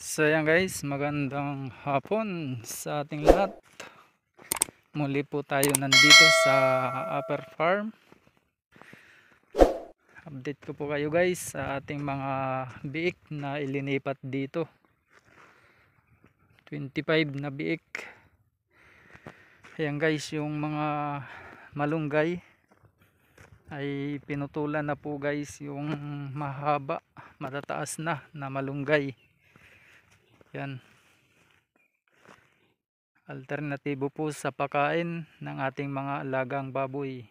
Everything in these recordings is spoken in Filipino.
So yan guys, magandang hapon sa ating lahat. Muli po tayo nandito sa Upper Farm. Update ko po kayo guys sa ating mga biik na ilinipat dito. 25 na biik. Ayan guys, yung mga malunggay ay pinutulan na po guys, yung mahaba, matataas na malunggay. Yan. Alternatibo po sa pagkain ng ating mga alagang baboy.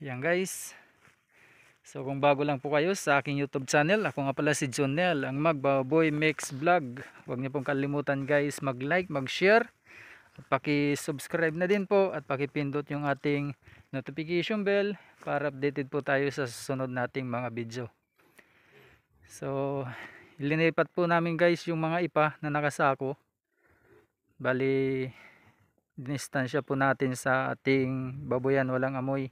Yan guys. So kung bago lang po kayo sa aking YouTube channel, ako nga pala si Jonel, ang Magbaboy Mix Vlog. Huwag niyo pong kalimutan guys mag-like, mag-share, at paki-subscribe na din po at paki-pindot yung ating notification bell para updated po tayo sa susunod nating mga video. So ilinipat po namin guys yung mga ipa na nakasako. Bali dinistansya po natin sa ating baboyan walang amoy.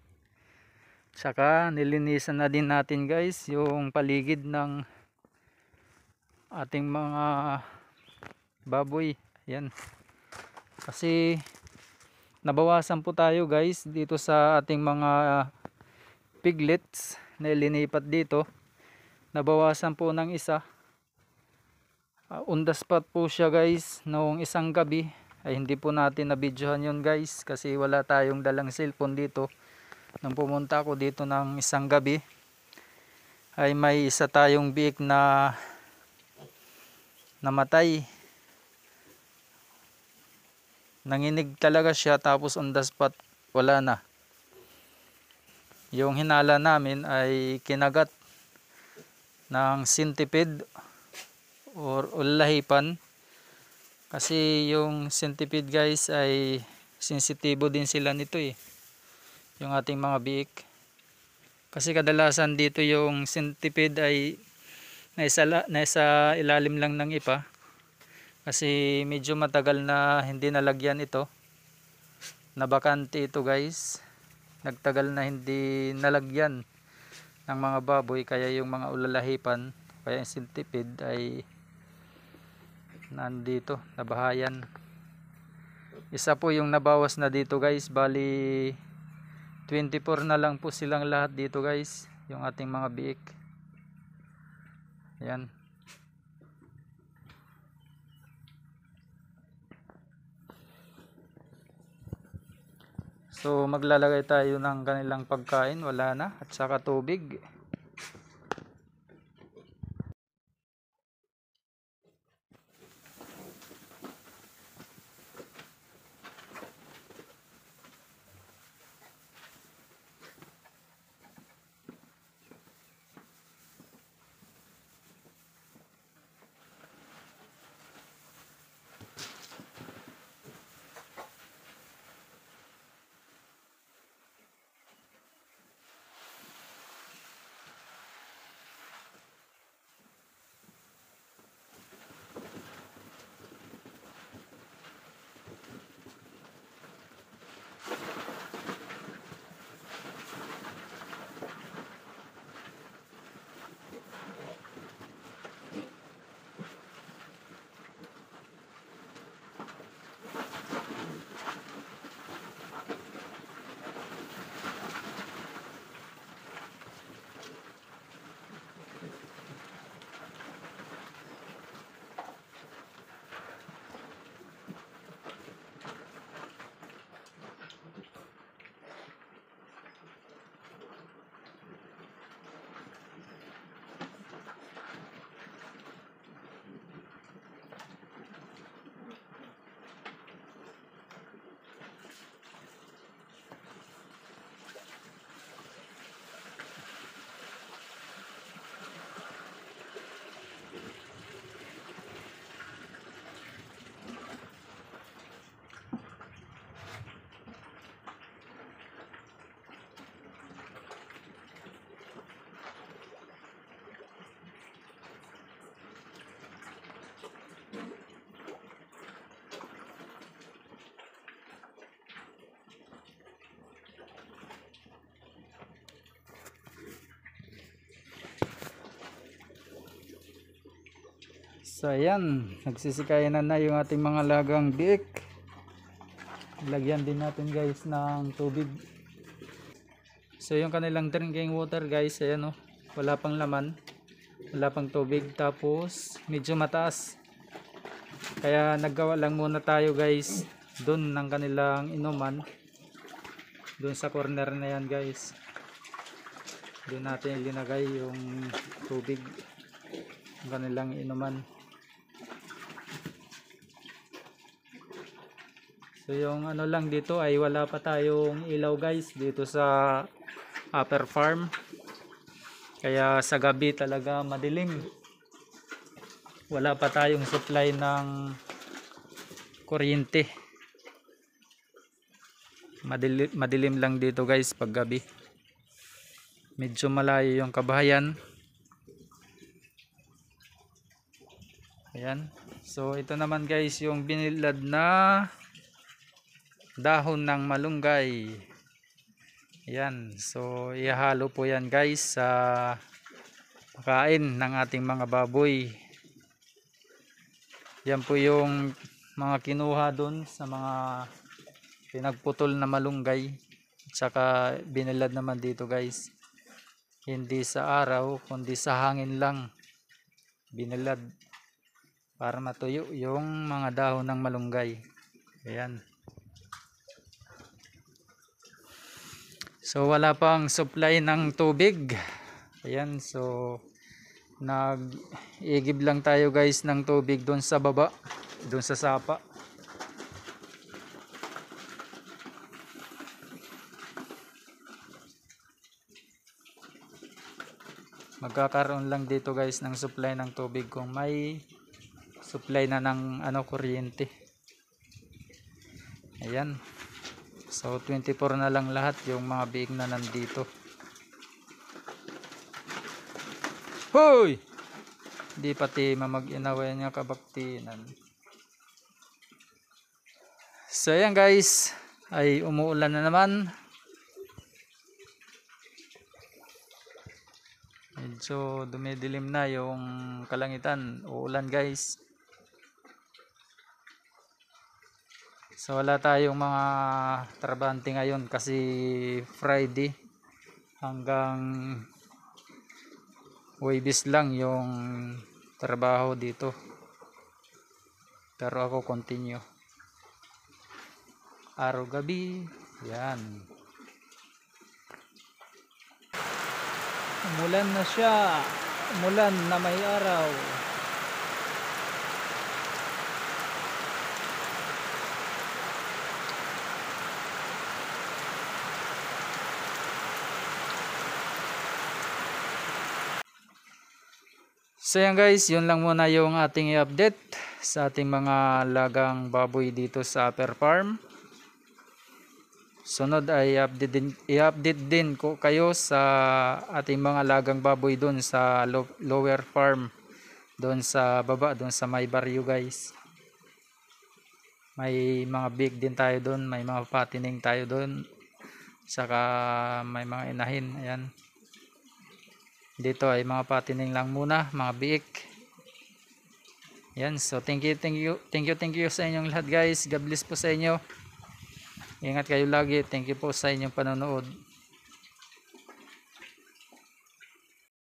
Tsaka nilinisan na din natin guys yung paligid ng ating mga baboy. Yan. Kasi nabawasan po tayo guys dito sa ating mga piglets na ilinipat dito. Nabawasan po ng isa. On the spot po siya guys noong isang gabi. Ay hindi po natin na-videohan yun guys kasi wala tayong dalang cellphone dito. Nung pumunta ako dito ng isang gabi ay may isa tayong biik na namatay. Nanginig talaga siya tapos on the spot wala na. Yung hinala namin ay kinagat ng centipede or ulahipan. Kasi yung centipede guys ay sensitibo din sila nito yung ating mga biik. Kasi kadalasan dito yung centipede ay nasa ilalim lang ng ipa. Kasi medyo matagal na hindi nalagyan ito. Nabakante ito guys. Nagtagal na hindi nalagyan ng mga baboy. Kaya yung mga ulalahipan, kaya yung centipede ay nandito, nabahayan. Isa po yung nabawas na dito guys. Bali 24 na lang po silang lahat dito guys, yung ating mga biik. Yan. So maglalagay tayo ng kanilang pagkain, wala na, at saka tubig. So ayan, nagsisikayanan na yung ating mga lagang biik. Lagyan din natin guys ng tubig. So yung kanilang drinking water guys, ayan o, wala pang laman, wala pang tubig, tapos medyo mataas. Kaya naggawa lang muna tayo guys doon ng kanilang inuman, doon sa corner na yan guys. Doon natin ilinagay yung tubig ng kanilang inuman. So yung ano lang dito ay wala pa tayong ilaw guys dito sa upper farm. Kaya sa gabi talaga madilim. Wala pa tayong supply ng kuryente. Madilim lang dito guys pag gabi. Medyo malayo yung kabahayan. Ayan. So ito naman guys yung binilad na dahon ng malunggay. Ayan. So ihahalo po yan guys sa pagkain ng ating mga baboy. Yan po yung mga kinuha doon sa mga pinagputol na malunggay. Tsaka binilad naman dito guys. Hindi sa araw kundi sa hangin lang binilad para matuyo yung mga dahon ng malunggay. Ayan. So wala pang supply ng tubig. Ayan, so nag-igib lang tayo guys ng tubig doon sa baba, doon sa sapa. Magkakaroon lang dito guys ng supply ng tubig kung may supply na ng kuryente. Ayan. So 24 na lang lahat yung mga biik na nandito. Hoy! Di pati mamag-inaway niya kabaktinan. So ayan guys, ay umuulan na naman. Medyo dumidilim na yung kalangitan. Uulan guys. So wala tayong mga trabante ngayon kasi Friday hanggang Huwebes lang yung trabaho dito. Pero ako continue. Araw gabi. Yan. Umulan na siya. Umulan na may araw. So yan guys, yun lang muna yung ating i-update sa ating mga lagang baboy dito sa upper farm. Sunod ay i-update din ko kayo sa ating mga lagang baboy doon sa lower farm, doon sa baba, doon sa may baryo guys. May mga big din tayo doon, may mga patining tayo doon, saka may mga inahin. Ayan. Dito ay mga patining lang muna, mga biik. Yan, so thank you sa inyong lahat guys. God bless po sa inyo. Ingat kayo lagi. Thank you po sa inyong panonood.